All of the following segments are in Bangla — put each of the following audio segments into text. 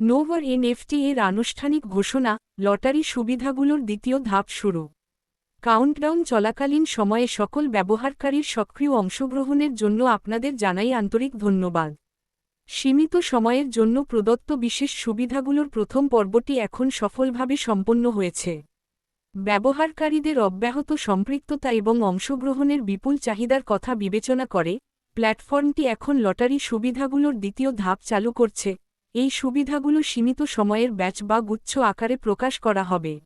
নোভার এনএফটি এর আনুষ্ঠানিক ঘোষণা, লটারি সুবিধাগুলোর দ্বিতীয় ধাপ শুরু। কাউন্টডাউন চলাকালীন সময়ে সকল ব্যবহারকারীর সক্রিয় অংশগ্রহণের জন্য আপনাদের জানাই আন্তরিক ধন্যবাদ। সীমিত সময়ের জন্য প্রদত্ত বিশেষ সুবিধাগুলোর প্রথম পর্বটি এখন সফলভাবে সম্পন্ন হয়েছে। ব্যবহারকারীদের অব্যাহত সম্পৃক্ততা এবং অংশগ্রহণের বিপুল চাহিদার কথা বিবেচনা করে প্ল্যাটফর্মটি এখন লটারি সুবিধাগুলোর দ্বিতীয় ধাপ চালু করছে। এই সুবিধাগুলো সীমিত সময়ের ব্যাচ বা গুচ্ছ আকারে প্রকাশ করা হবে।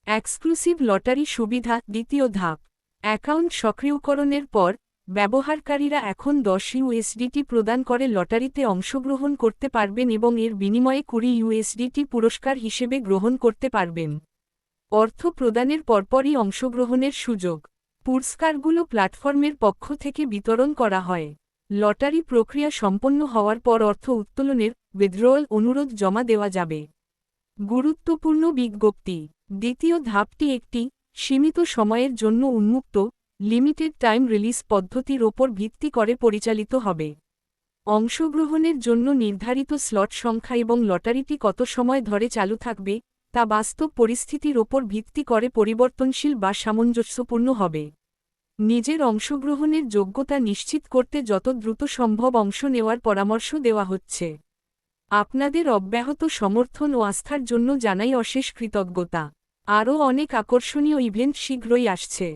এক্সক্লুসিভ লটারি সুবিধা দ্বিতীয় ধাপ। অ্যাকাউন্ট সক্রিয়করণের পর ব্যবহারকারীরা এখন 10 ইউএসডিটি প্রদান করে লটারিতে অংশগ্রহণ করতে পারবেন এবং এর বিনিময়ে 20 ইউএসডিটি পুরস্কার হিসেবে গ্রহণ করতে পারবেন। অর্থ প্রদানের পরপরই অংশগ্রহণের সুযোগ। পুরস্কারগুলো প্ল্যাটফর্মের পক্ষ থেকে বিতরণ করা হয়। লটারি প্রক্রিয়া সম্পন্ন হওয়ার পর অর্থ উত্তোলনের উইথড্রয়াল অনুরোধ জমা দেওয়া যাবে। গুরুত্বপূর্ণ বিজ্ঞপ্তি। দ্বিতীয় ধাপটি একটি সীমিত সময়ের জন্য উন্মুক্ত লিমিটেড টাইম রিলিজ পদ্ধতির ওপর ভিত্তি করে পরিচালিত হবে। অংশগ্রহণের জন্য নির্ধারিত স্লট সংখ্যা এবং লটারিটি কত সময় ধরে চালু থাকবে তা বাস্তব পরিস্থিতির ওপর ভিত্তি করে পরিবর্তনশীল বা সামঞ্জস্যপূর্ণ হবে। নিজের অংশগ্রহণের যোগ্যতা নিশ্চিত করতে যত দ্রুত সম্ভব অংশ নেওয়ার পরামর্শ দেওয়া হচ্ছে। আপনাদের অব্যাহত সমর্থন ও আস্থার জন্য জানাই অশেষ কৃতজ্ঞতা। আরও অনেক আকর্ষণীয় ইভেন্ট শীঘ্রই আসছে।